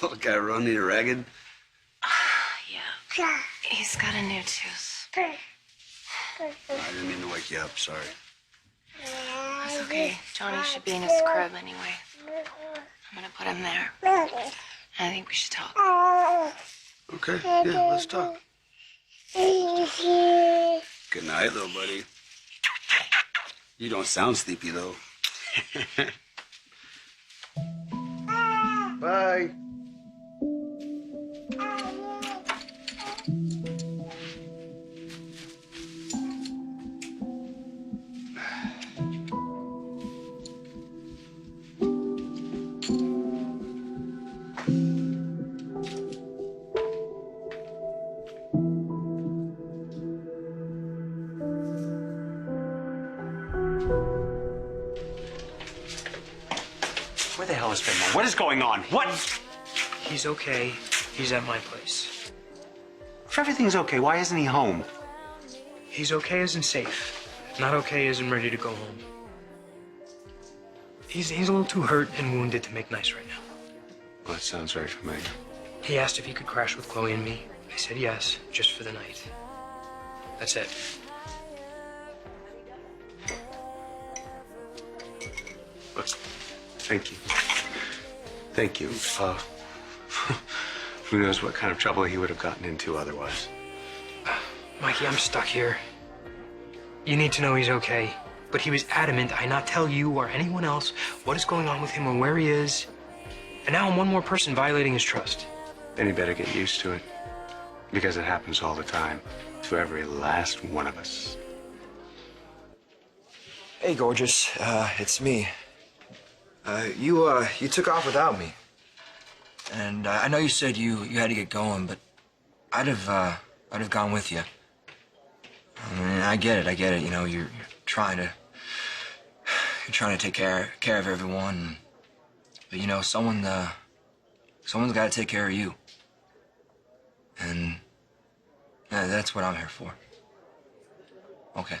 Little guy running ragged. Yeah. He's got a new tooth. I didn't mean to wake you up. Sorry. That's okay. Johnny should be in his crib anyway. I'm gonna put him there. I think we should talk. Okay. Yeah, let's talk. Good night, little buddy. You don't sound sleepy, though. Bye. Where the hell is Benmo? What is going on? What? He's okay. He's at my place. If everything's okay, why isn't he home? He's okay as in safe. Not okay as in ready to go home. He's a little too hurt and wounded to make nice right now. Well, that sounds very familiar. He asked if he could crash with Chloe and me. I said yes, just for the night. That's it. Look, thank you. Thank you. Who knows what kind of trouble he would have gotten into otherwise. Mikey, I'm stuck here. You need to know he's okay. But he was adamant I not tell you or anyone else what is going on with him or where he is. And now I'm one more person violating his trust. Then you better get used to it. Because it happens all the time. To every last one of us. Hey, gorgeous. It's me. You took off without me. And I know you said you had to get going, but I'd have gone with you. I mean, I get it. You know, you're trying to take care of everyone. But you know, someone's got to take care of you. And that's what I'm here for. Okay.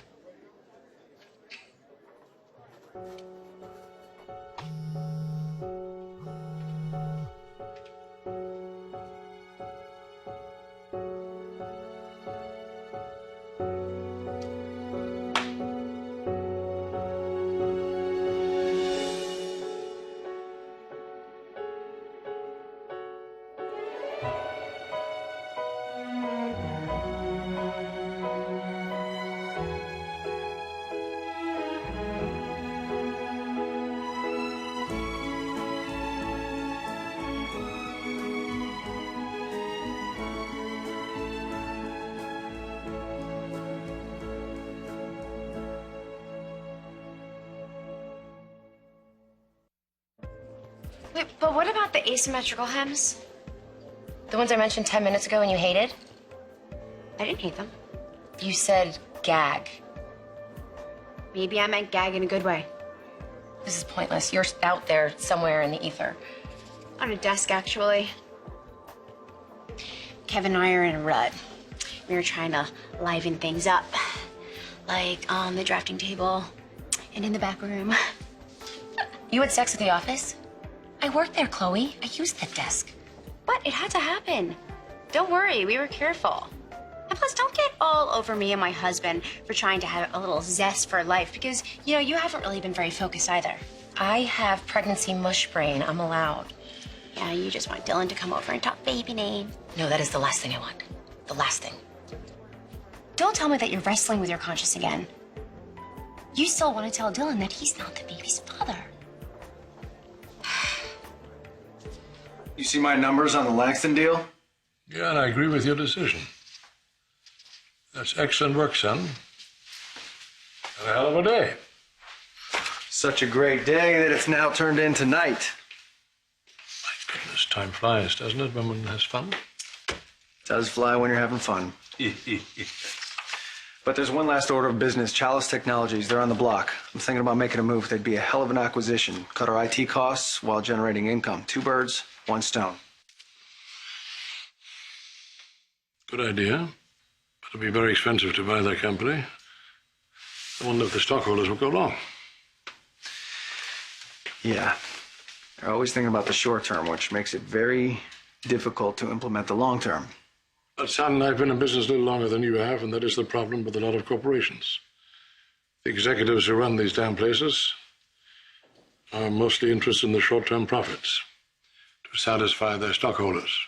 Wait, but what about the asymmetrical hems? The ones I mentioned 10 minutes ago and you hated? I didn't hate them. You said gag. Maybe I meant gag in a good way. This is pointless. You're out there somewhere in the ether. On a desk, actually. Kevin and I are in a rut. We were trying to liven things up. Like on the drafting table and in the back room. You had sex at the office? I worked there, Chloe. I used that desk. But it had to happen. Don't worry, we were careful. And plus, don't get all over me and my husband for trying to have a little zest for life because, you know, you haven't really been very focused either. I have pregnancy mush brain. I'm allowed. Yeah, you just want Dylan to come over and talk baby name. No, that is the last thing I want. The last thing. Don't tell me that you're wrestling with your conscience again. You still want to tell Dylan that he's not the baby's father. You see my numbers on the Langston deal? Yeah, and I agree with your decision. That's excellent work, son. And a hell of a day. Such a great day that it's now turned into night. My goodness, time flies, doesn't it, when one has fun? It does fly when you're having fun. But there's one last order of business. Chalice Technologies, they're on the block. I'm thinking about making a move. They'd be a hell of an acquisition. Cut our IT costs while generating income. 2 birds, 1 stone. Good idea. But it'll be very expensive to buy their company. I wonder if the stockholders will go along. Yeah. They're always thinking about the short term, which makes it very difficult to implement the long term. But son, I've been in business a little longer than you have, and that is the problem with a lot of corporations. The executives who run these damn places are mostly interested in the short-term profits to satisfy their stockholders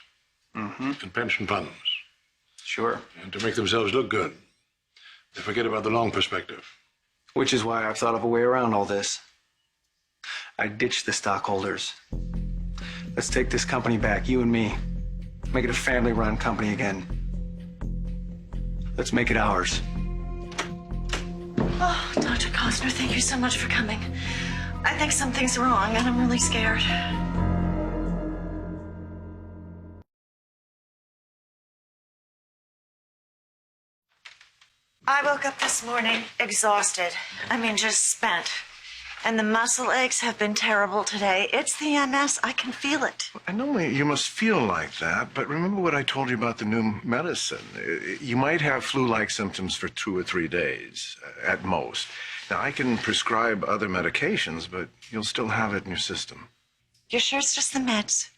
and pension funds. Sure. And to make themselves look good. They forget about the long perspective. Which is why I've thought of a way around all this. I ditched the stockholders. Let's take this company back, you and me. Make it a family-run company again. Let's make it ours. Oh, Dr. Costner, thank you so much for coming. I think something's wrong, and I'm really scared. I woke up this morning exhausted. I mean, just spent. And the muscle aches have been terrible today. It's the MS. I can feel it. I know you must feel like that, but remember what I told you about the new medicine. You might have flu-like symptoms for 2 or 3 days, at most. Now, I can prescribe other medications, but you'll still have it in your system. You're sure it's just the meds?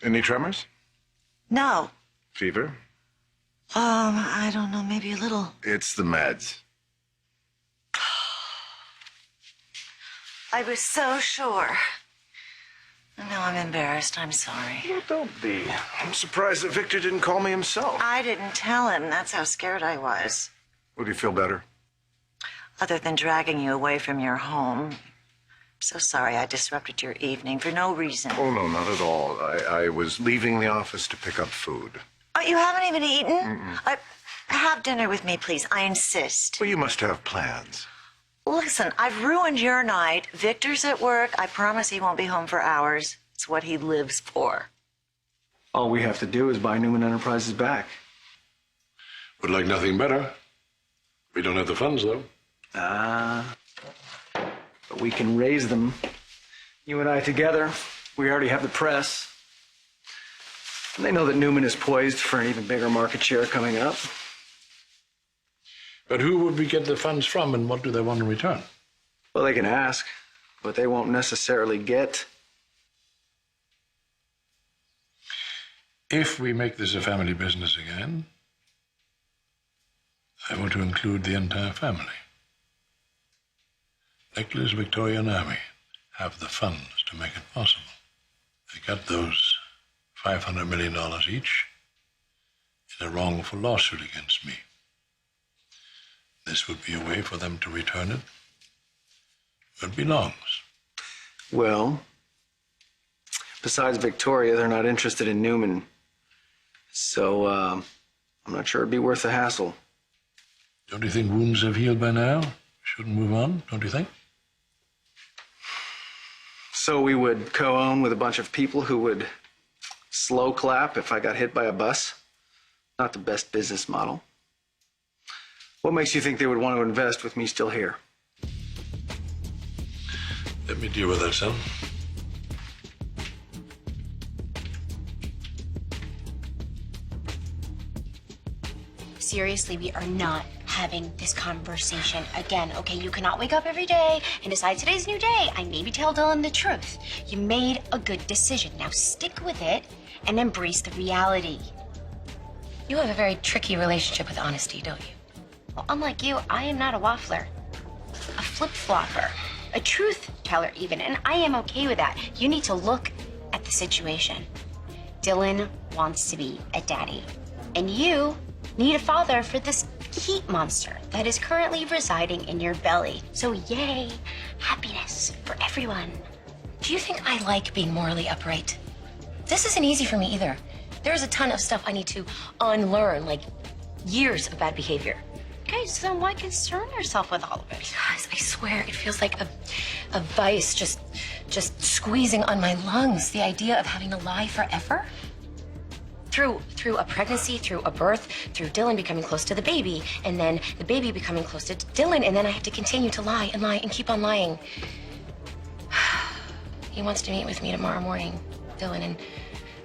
Any tremors? No. Fever? I don't know, maybe a little. It's the meds. I was so sure. No, I'm embarrassed. I'm sorry. Well, don't be. I'm surprised that Victor didn't call me himself. I didn't tell him. That's how scared I was. Would you feel better? Other than dragging you away from your home. I'm so sorry I disrupted your evening for no reason. Oh, no, not at all. I was leaving the office to pick up food. Oh, you haven't even eaten? Have dinner with me, please. I insist. Well, you must have plans. Listen, I've ruined your night. Victor's at work. I promise he won't be home for hours. It's what he lives for. All we have to do is buy Newman Enterprises back. Would like nothing better. We don't have the funds, though. But we can raise them. You and I together. We already have the press. And they know that Newman is poised for an even bigger market share coming up. But who would we get the funds from, and what do they want in return? Well, they can ask, but they won't necessarily get. If we make this a family business again, I want to include the entire family. Nicholas, Victoria, and Amy have the funds to make it possible. They got those $500 million each in a wrongful lawsuit against me. This would be a way for them to return it where it belongs. Well, besides Victoria, they're not interested in Newman. So, I'm not sure it'd be worth the hassle. Don't you think wounds have healed by now? Shouldn't move on, don't you think? So we would co-own with a bunch of people who would slow clap if I got hit by a bus. Not the best business model. What makes you think they would want to invest with me still here? Let me deal with that, son. Seriously, we are not having this conversation again, okay? You cannot wake up every day and decide today's a new day. I maybe tell Dylan the truth. You made a good decision. Now stick with it and embrace the reality. You have a very tricky relationship with honesty, don't you? Well, unlike you, I am not a waffler, a flip-flopper, a truth teller even, and I am okay with that. You need to look at the situation. Dylan wants to be a daddy, and you need a father for this heat monster that is currently residing in your belly. So yay, happiness for everyone. Do you think I like being morally upright? This isn't easy for me either. There's a ton of stuff I need to unlearn, like years of bad behavior. Okay, so then why concern yourself with all of it? Because I swear it feels like a vice just squeezing on my lungs. The idea of having to lie forever. Through a pregnancy, through a birth, through Dylan becoming close to the baby, and then the baby becoming close to Dylan, and then I have to continue to lie and keep on lying. He wants to meet with me tomorrow morning, Dylan, and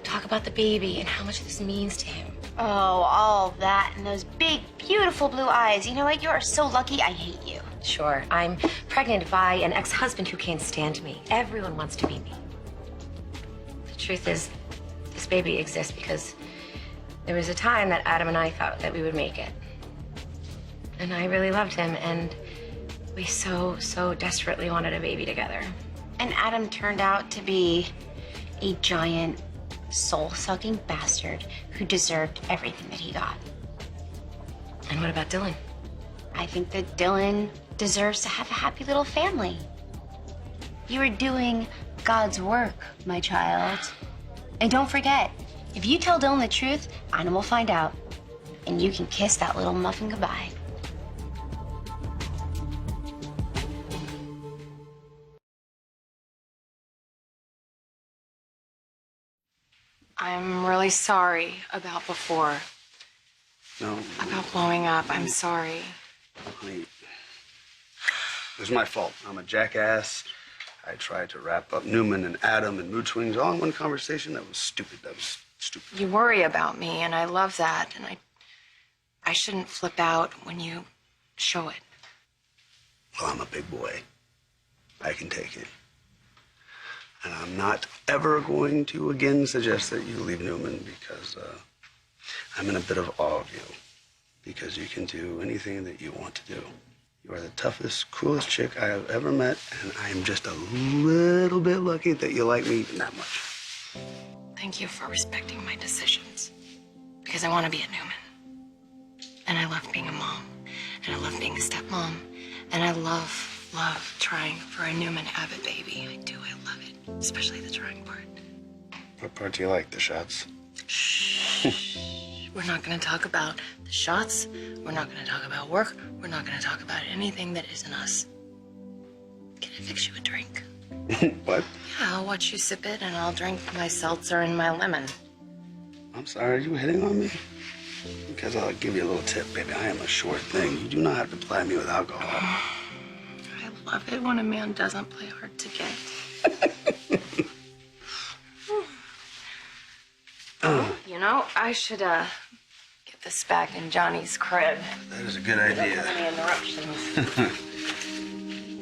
talk about the baby and how much this means to him. Oh, all that and those big, beautiful blue eyes. You know what? You are so lucky I hate you. Sure, I'm pregnant by an ex-husband who can't stand me. Everyone wants to be me. truth is, this baby exists because there was a time that Adam and I thought that we would make it. And I really loved him, and we so desperately wanted a baby together. And Adam turned out to be a giant, soul-sucking bastard who deserved everything that he got. And what about Dylan? I think that Dylan deserves to have a happy little family. You are doing God's work, my child. And don't forget, if you tell Dylan the truth, Anna will find out. And you can kiss that little muffin goodbye. I'm really sorry about before. No. About blowing up. I'm sorry. Honey, it was my fault. I'm a jackass. I tried to wrap up Newman and Adam and mood swings all in one conversation. That was stupid. You worry about me, and I love that. And I shouldn't flip out when you show it. Well, I'm a big boy. I can take it. And I'm not ever going to again suggest that you leave Newman because I'm in a bit of awe of you. Because you can do anything that you want to do. You are the toughest, coolest chick I have ever met, and I am just a little bit lucky that you like me even that much. Thank you for respecting my decisions. Because I want to be at Newman. And I love being a mom. And I love being a stepmom. And I love trying for a Newman Abbott baby. I do. I love it. Especially the trying part. What part do you like? The shots? Shh. We're not going to talk about the shots. We're not going to talk about work. We're not going to talk about anything that isn't us. Can I fix you a drink? What? Yeah, I'll watch you sip it, and I'll drink my seltzer and my lemon. I'm sorry, are you hitting on me? Because I'll give you a little tip, baby. I am a sure thing. You do not have to ply me with alcohol. I love it when a man doesn't play hard to get. You know, I should get this back in Johnny's crib. That is a good idea. Any interruptions?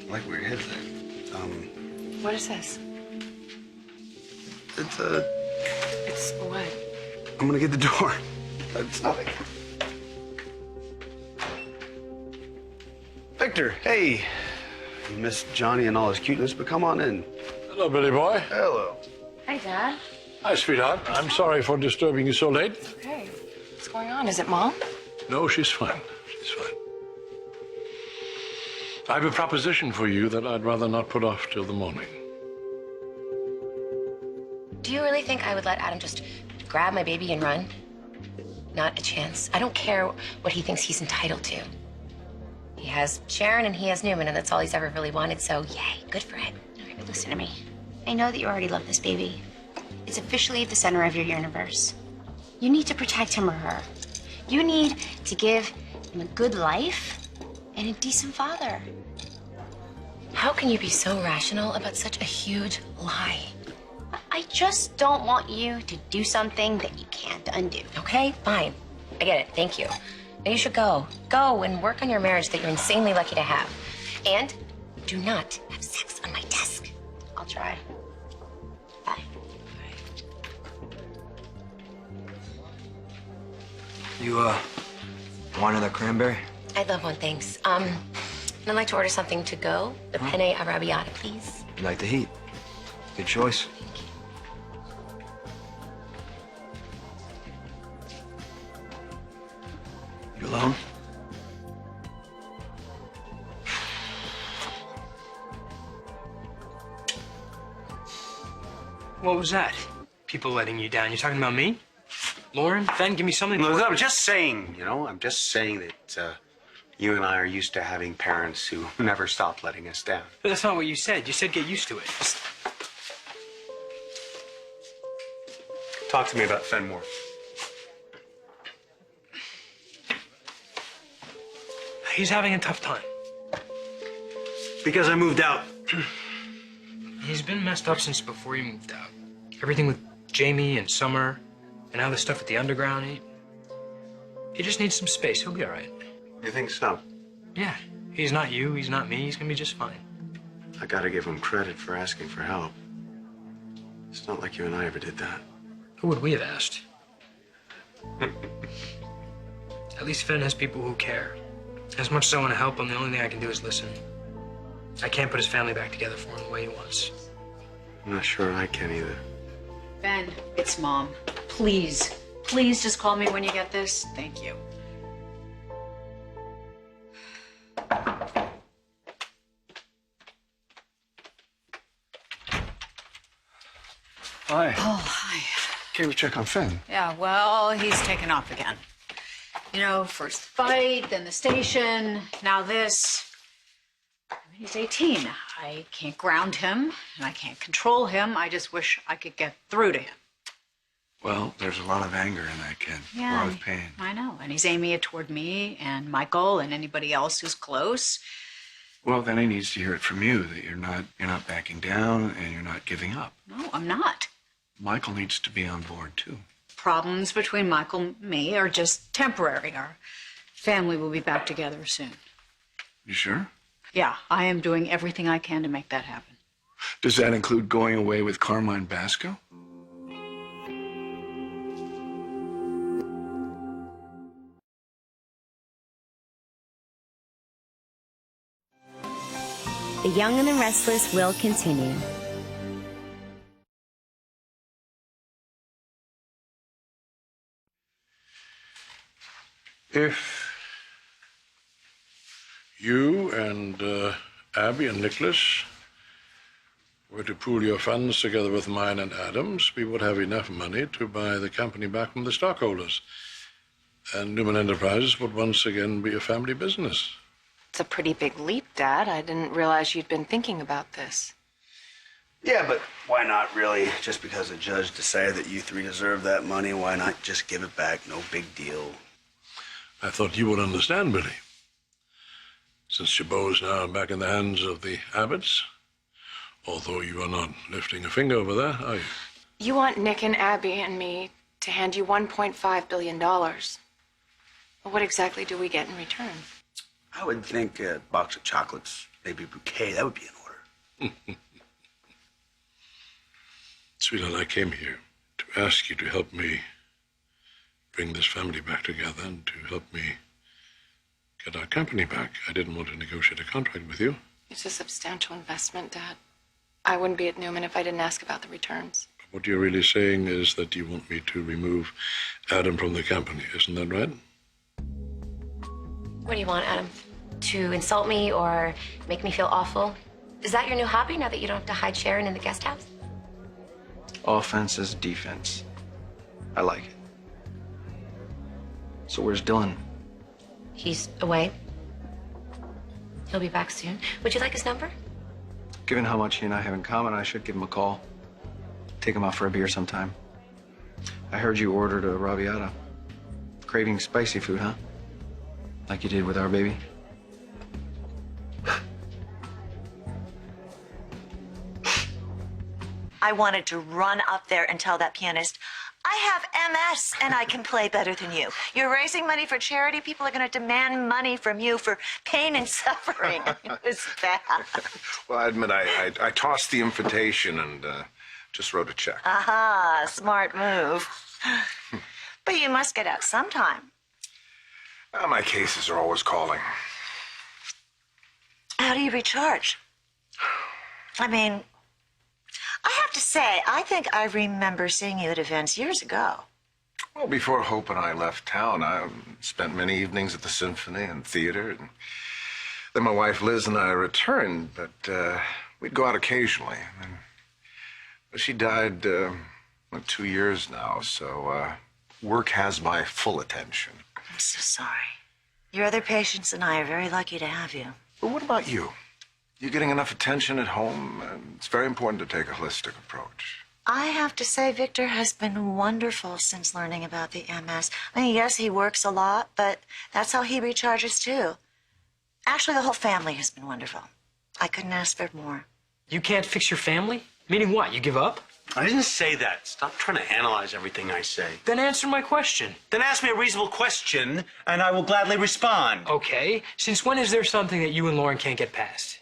I like where your head's at. What is this? It's what? I'm gonna get the door. It's nothing. Victor, hey. You missed Johnny and all his cuteness, but come on in. Hello, Billy boy. Hello. Hi, Dad. Hi, sweetheart. I'm sorry for disturbing you so late. Okay. What's going on? Is it Mom? No, she's fine. She's fine. I have a proposition for you that I'd rather not put off till the morning. Do you really think I would let Adam just grab my baby and run? Not a chance. I don't care what he thinks he's entitled to. He has Sharon and he has Newman, and that's all he's ever really wanted, so yay, good for him. All right, but listen to me. I know that you already love this baby. It's officially the center of your universe. You need to protect him or her. You need to give him a good life and a decent father. How can you be so rational about such a huge lie? I just don't want you to do something that you can't undo. Okay, fine. I get it, thank you. Now you should go. Go and work on your marriage that you're insanely lucky to have. And do not have sex on my desk. I'll try. Bye. You, want another cranberry? I'd love one, thanks. I'd like to order something to go. The penne arrabbiata, please. You like the heat? Good choice. You alone? What was that? People letting you down. You talking about me? Lauren? Ben, give me something. No, I'm just saying, I'm just saying that you and I are used to having parents who never stop letting us down. But that's not what you said. You said get used to it. Talk to me about Fenmore. He's having a tough time. Because I moved out. He's been messed up since before you moved out. Everything with Jamie and Summer, and now the stuff at the underground. He just needs some space. He'll be all right. You think so? Yeah. He's not you. He's not me. He's gonna be just fine. I gotta give him credit for asking for help. It's not like you and I ever did that. Who would we have asked? At least Finn has people who care. As much as I want to help him, the only thing I can do is listen. I can't put his family back together for him the way he wants. I'm not sure I can either. Ben, it's Mom. Please, please just call me when you get this. Thank you. Hi. Oh, hi. Came to check on Finn. Yeah, well, he's taken off again. You know, first the fight, then the station, now this. I mean, he's 18. I can't ground him, and I can't control him. I just wish I could get through to him. Well, there's a lot of anger in that kid. Yeah, A lot of pain. I know. And he's aiming it toward me and Michael and anybody else who's close. Well, then he needs to hear it from you that you're not backing down and you're not giving up. No, I'm not. Michael needs to be on board too. Problems between Michael and me are just temporary. Our family will be back together soon. You sure? Yeah, I am doing everything I can to make that happen. Does that include going away with Carmine Basco? The Young and the Restless will continue. If you and Abby and Nicholas were to pool your funds together with mine and Adam's, we would have enough money to buy the company back from the stockholders. And Newman Enterprises would once again be a family business. It's a pretty big leap, Dad. I didn't realize you'd been thinking about this. Yeah, but why not really? Just because a judge decided that you three deserve that money, why not just give it back? No big deal. I thought you would understand, Billy. Since Jabot is now back in the hands of the Abbotts, although you are not lifting a finger over there, are you? You want Nick and Abby and me to hand you $1.5 billion. Well, what exactly do we get in return? I would think a box of chocolates, maybe a bouquet, that would be in order. Sweetheart, I came here to ask you to help me bring this family back together and to help me get our company back. I didn't want to negotiate a contract with you. It's a substantial investment, Dad. I wouldn't be at Newman if I didn't ask about the returns. What you're really saying is that you want me to remove Adam from the company, isn't that right? What do you want, Adam? To insult me or make me feel awful? Is that your new hobby now that you don't have to hide Sharon in the guest house? Offense is defense. I like it. So where's Dylan? He's away. He'll be back soon. Would you like his number? Given how much he and I have in common, I should give him a call. Take him out for a beer sometime. I heard you ordered a arrabbiata. Craving spicy food, huh? Like you did with our baby? I wanted to run up there and tell that pianist, I have MS and I can play better than you. You're raising money for charity. People are going to demand money from you for pain and suffering. It was bad. Well, I admit I tossed the invitation and just wrote a check. Aha, smart move. But you must get out sometime. My cases are always calling. How do you recharge? I mean, I have to say, I think I remember seeing you at events years ago. Well, before Hope and I left town, I spent many evenings at the symphony and theater. And then my wife Liz and I returned, but we'd go out occasionally. But she died 2 years now, so work has my full attention. I'm so sorry. Your other patients and I are very lucky to have you. But what about you? You getting enough attention at home? It's very important to take a holistic approach. I have to say, Victor has been wonderful since learning about the MS. I mean, yes, he works a lot, but that's how he recharges, too. Actually, the whole family has been wonderful. I couldn't ask for more. You can't fix your family? Meaning what? You give up? I didn't say that. Stop trying to analyze everything I say. Then answer my question. Then ask me a reasonable question, and I will gladly respond. Okay. Since when is there something that you and Lauren can't get past?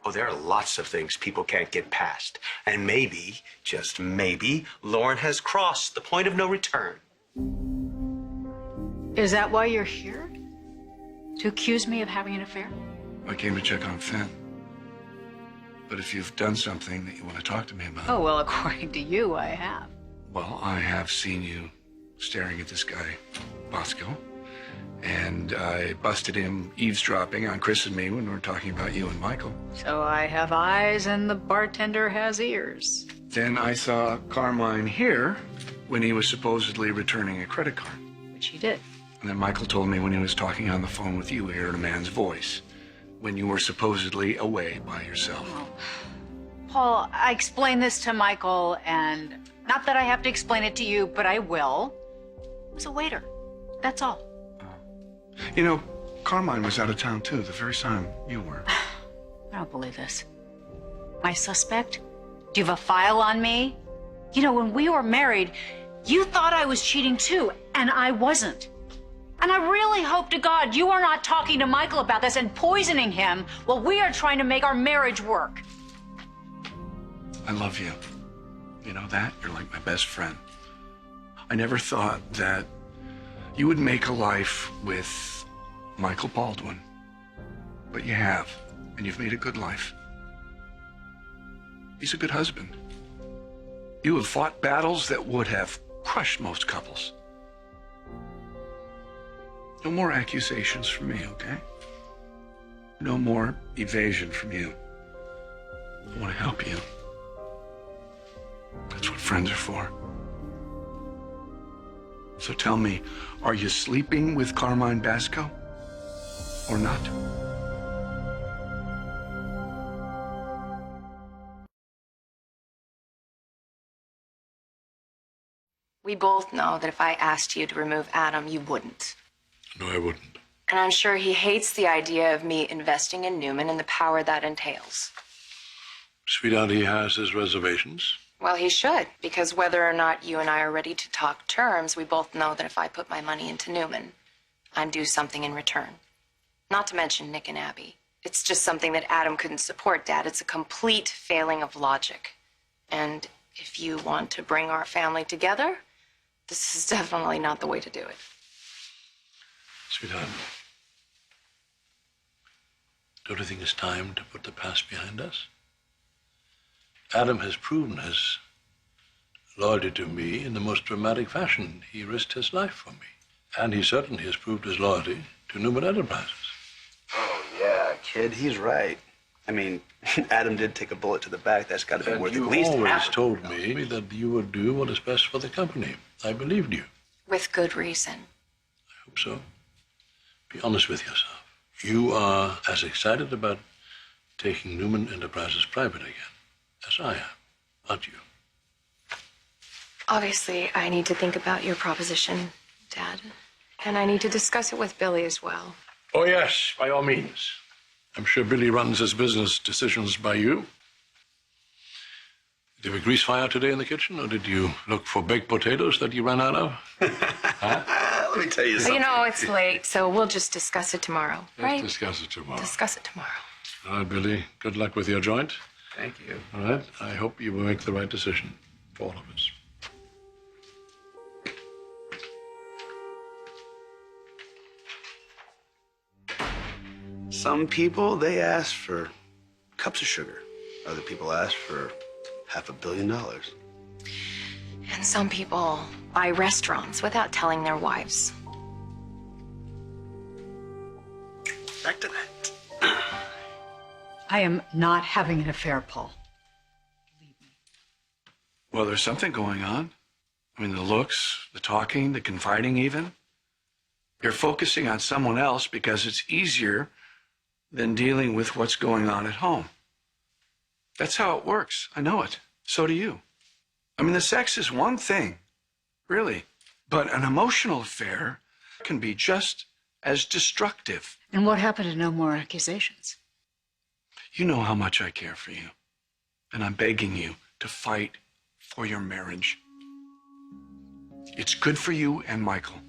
Oh, there are lots of things people can't get past. And maybe, just maybe, Lauren has crossed the point of no return. Is that why you're here? To accuse me of having an affair? I came to check on Finn. But if you've done something that you want to talk to me about... Oh, well, according to you, I have. Well, I have seen you staring at this guy, Bosco. And I busted him eavesdropping on Chris and me when we were talking about you and Michael. So I have eyes and the bartender has ears. Then I saw Carmine here when he was supposedly returning a credit card. Which he did. And then Michael told me when he was talking on the phone with you, he heard a man's voice when you were supposedly away by yourself. Oh. Paul, I explained this to Michael, and not that I have to explain it to you, but I will. I was a waiter. That's all. You know, Carmine was out of town, too, the very time you were. I don't believe this. My suspect? Do you have a file on me? You know, when we were married, you thought I was cheating, too, and I wasn't. And I really hope to God you are not talking to Michael about this and poisoning him while we are trying to make our marriage work. I love you. You know that? You're like my best friend. I never thought that you would make a life with Michael Baldwin. But you have, and you've made a good life. He's a good husband. You have fought battles that would have crushed most couples. No more accusations from me, okay? No more evasion from you. I want to help you. That's what friends are for. So tell me, are you sleeping with Carmine Basco or not? We both know that if I asked you to remove Adam, you wouldn't. No, I wouldn't. And I'm sure he hates the idea of me investing in Newman and the power that entails. Sweetheart, he has his reservations. Well, he should, because whether or not you and I are ready to talk terms, we both know that if I put my money into Newman, I'd do something in return. Not to mention Nick and Abby. It's just something that Adam couldn't support, Dad. It's a complete failing of logic. And if you want to bring our family together, this is definitely not the way to do it. Sweetheart, don't you think it's time to put the past behind us? Adam has proven his loyalty to me in the most dramatic fashion. He risked his life for me. And he certainly has proved his loyalty to Newman Enterprises. Oh, yeah, kid, he's right. I mean, Adam did take a bullet to the back. That's got to be worth at least You always half. told me that you would do what is best for the company. I believed you. With good reason. I hope so. Be honest with yourself. You are as excited about taking Newman Enterprises private again as I am, aren't you? Obviously, I need to think about your proposition, Dad. And I need to discuss it with Billy as well. Oh, yes, by all means. I'm sure Billy runs his business decisions by you. Did you have a grease fire today in the kitchen, or did you look for baked potatoes that you ran out of? Huh? Let me tell you Well, something. you know, it's late, so we'll just discuss it tomorrow, right? Let's discuss it tomorrow. Discuss it tomorrow. All right, Billy. Good luck with your joint. Thank you. All right. I hope you will make the right decision for all of us. Some people, they ask for cups of sugar. Other people ask for $500 million. And some people buy restaurants without telling their wives. Back to that. I am not having an affair, Paul. Well, there's something going on. I mean, the looks, the talking, the confiding even. You're focusing on someone else because it's easier than dealing with what's going on at home. That's how it works. I know it. So do you. I mean, the sex is one thing, really. But an emotional affair can be just as destructive. And what happened to no more accusations? You know how much I care for you. And I'm begging you to fight for your marriage. It's good for you and Michael.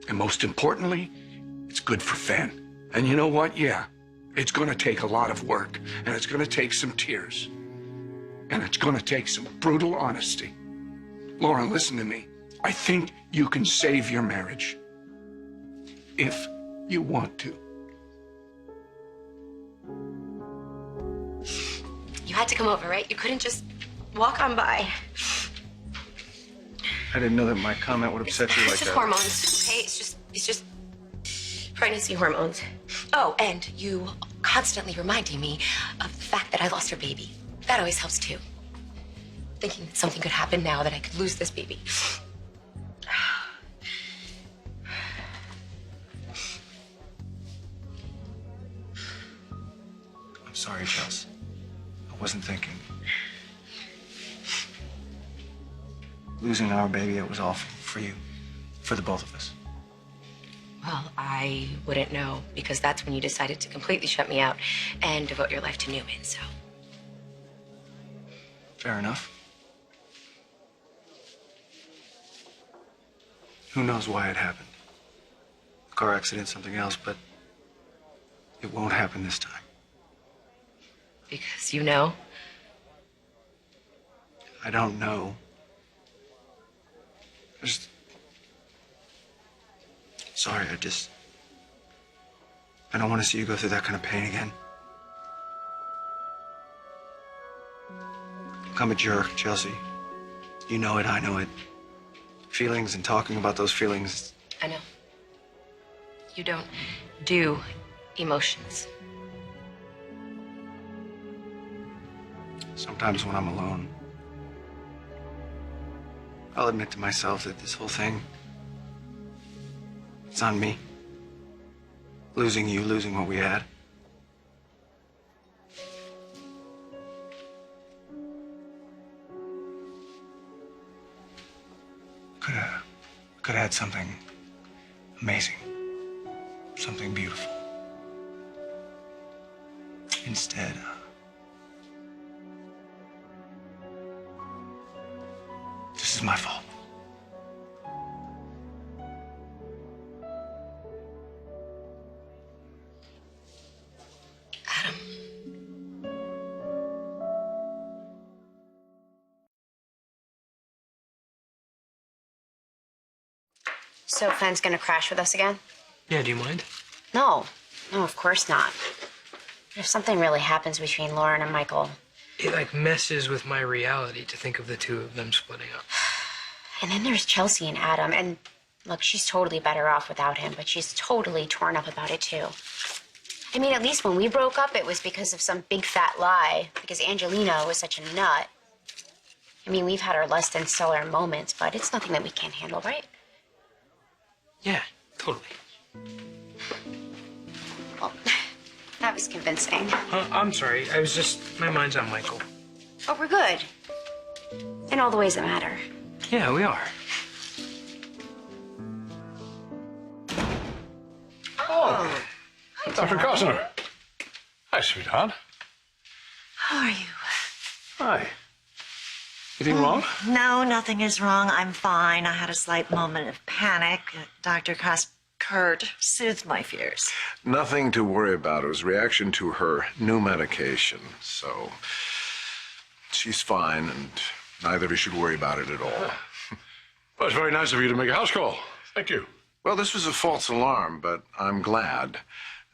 And most importantly, it's good for Finn. And you know what? Yeah, It's going to take a lot of work, and it's going to take some tears, and it's going to take some brutal honesty. Lauren, listen to me. I think you can save your marriage if you want to. You had to come over, right? You couldn't just walk on by. I didn't know that my comment would upset you like It's just that. hormones, okay? It's just pregnancy hormones. Oh, and you constantly reminding me of the fact that I lost her baby. That always helps too. Thinking that something could happen now, that I could lose this baby. I'm sorry, Chelsea. I wasn't thinking. Losing our baby, it was awful for you, for the both of us. Well, I wouldn't know, because that's when you decided to completely shut me out and devote your life to Newman, so. Fair enough. Who knows why it happened? A car accident, something else, but it won't happen this time. Because you know? I don't know. Sorry, I don't want to see you go through that kind of pain again. I'm a jerk, Chelsea. You know it, I know it. Feelings and talking about those feelings. I know. You don't do emotions. Sometimes when I'm alone, I'll admit to myself that this whole thing, it's on me. Losing you, losing what we had. Could have had something amazing, something beautiful. Instead, this is my fault. So Fenn's gonna crash with us again? Yeah, do you mind? No, of course not. If something really happens between Lauren and Michael. It like messes with my reality to think of the two of them splitting up. And then there's Chelsea and Adam, and look, she's totally better off without him, but she's totally torn up about it too. I mean, at least when we broke up, it was because of some big fat lie, because Angelina was such a nut. I mean, we've had our less than stellar moments, but it's nothing that we can't handle, right? Yeah, totally. Well, that was convincing. I'm sorry. My mind's on Michael. Oh, we're good. In all the ways that matter. Yeah, we are. Oh, Dr. Costner. Hi, sweetheart. How are you? Hi. Anything wrong? No, nothing is wrong. I'm fine. I had a slight moment of panic. Dr. Kurt soothed my fears. Nothing to worry about. It was a reaction to her new medication. So she's fine, and neither of you should worry about it at all. Well, it's very nice of you to make a house call. Thank you. Well, this was a false alarm, but I'm glad.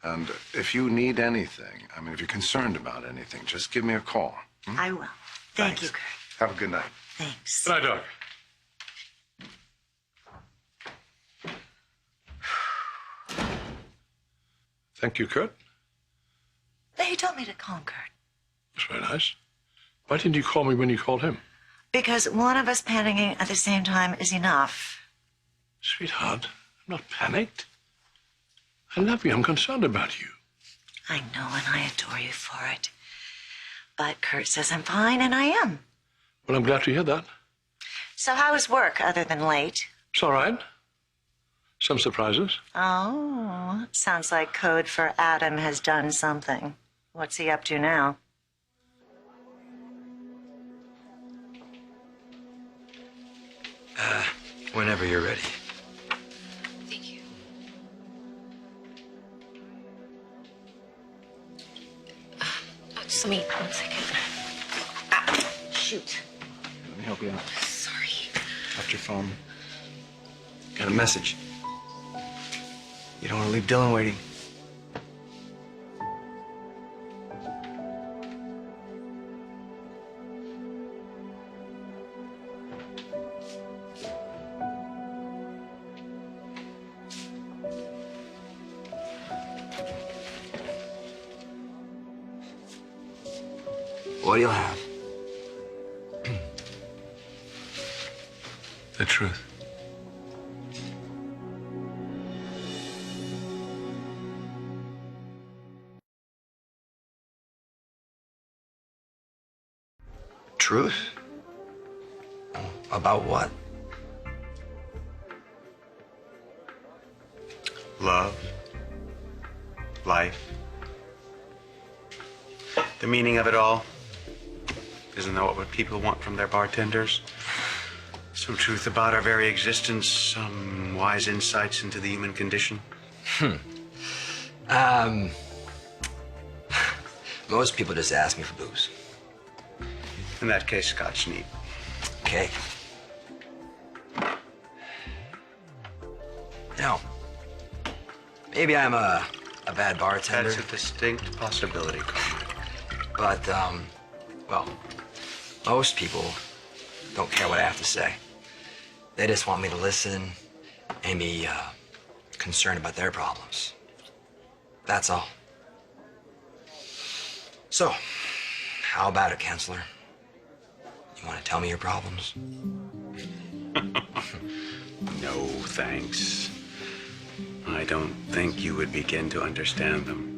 And if you need anything, I mean, if you're concerned about anything, just give me a call. I will. Thank you, Kurt. Have a good night. Thanks. Good night, Doc. Thank you, Kurt. He told me to call him Kurt. That's very nice. Why didn't you call me when you called him? Because one of us panicking at the same time is enough. Sweetheart, I'm not panicked. I love you. I'm concerned about you. I know, and I adore you for it. But Kurt says I'm fine, and I am. Well, I'm glad to hear that. So how is work other than late? It's all right. Some surprises. Oh, sounds like code for Adam has done something. What's he up to now? Whenever you're ready. Thank you. Just let me, 1 second. Ah, shoot. Let me help you out. Sorry. Left your phone. Got a message. You don't want to leave Dylan waiting. What do you have? The truth. Truth? About what? Love, life, the meaning of it all. Isn't that what people want from their bartenders? Some truth about our very existence, some wise insights into the human condition. Most people just ask me for booze. In that case, Scotch neat. Okay. You know, maybe I'm a bad bartender. That's a distinct possibility, Carmine. But, well, most people don't care what I have to say. They just want me to listen and be concerned about their problems. That's all. So, how about it, Counselor? You want to tell me your problems? No, thanks. I don't think you would begin to understand them.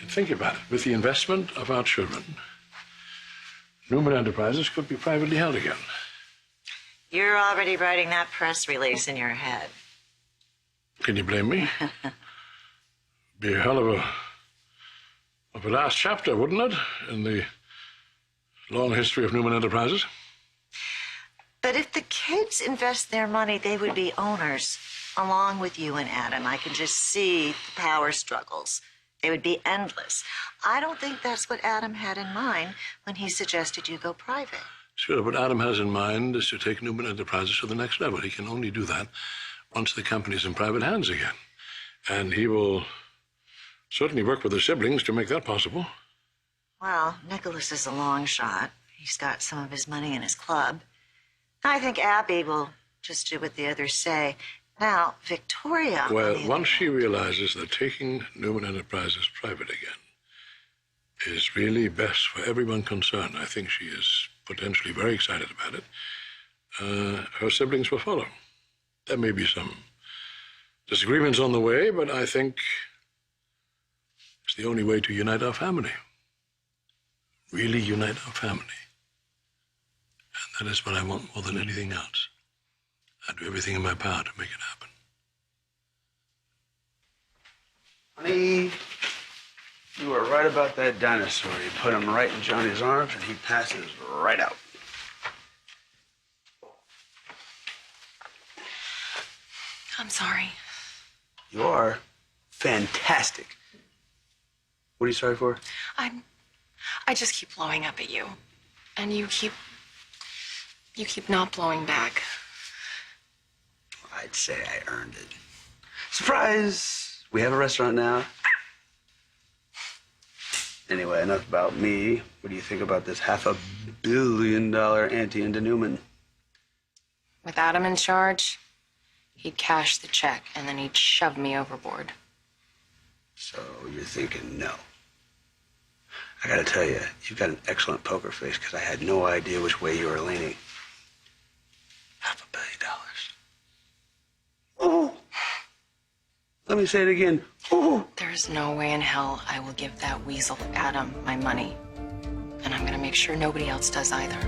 Think about it. With the investment of our children, Newman Enterprises could be privately held again. You're already writing that press release in your head. Can you blame me? Be a hell of a last chapter, wouldn't it, in the long history of Newman Enterprises? But if the kids invest their money, they would be owners, along with you and Adam. I can just see the power struggles. They would be endless. I don't think that's what Adam had in mind when he suggested you go private. Sure, what Adam has in mind is to take Newman Enterprises to the next level. He can only do that once the company's in private hands again. And he will certainly work with his siblings to make that possible. Well, Nicholas is a long shot. He's got some of his money in his club. I think Abby will just do what the others say. Now, Victoria... Well, once she realizes that taking Newman Enterprises private again is really best for everyone concerned, I think she is potentially very excited about it, her siblings will follow. There may be some disagreements on the way, but I think it's the only way to unite our family. Really unite our family. And that is what I want more than anything else. I'd do everything in my power to make it happen. Honey, you were right about that dinosaur. You put him right in Johnny's arms, and he passes right out. I'm sorry. You are fantastic. What are you sorry for? I just keep blowing up at you. And you keep not blowing back. I'd say I earned it. Surprise! We have a restaurant now. Anyway, enough about me. What do you think about this $500 million ante into Newman? With Adam in charge, he'd cash the check and then he'd shove me overboard. So you're thinking no. I gotta tell you, you've got an excellent poker face because I had no idea which way you were leaning. $500 million. Oh! Let me say it again. Oh! There's no way in hell I will give that weasel Adam my money. And I'm gonna make sure nobody else does either.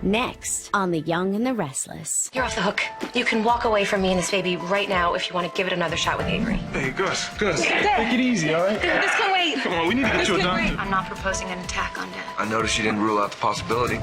Next on The Young and the Restless. You're off the hook. You can walk away from me and this baby right now if you want to give it another shot with Avery. Hey, Gus, take it easy, all right? This can wait. Come on, we need to get you a doctor. I'm not proposing an attack on Dad. I noticed you didn't rule out the possibility.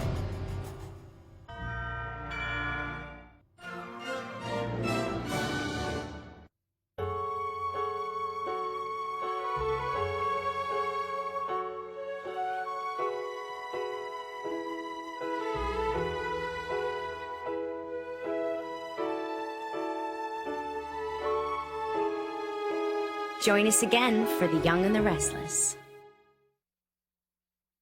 Join us again for The Young and the Restless.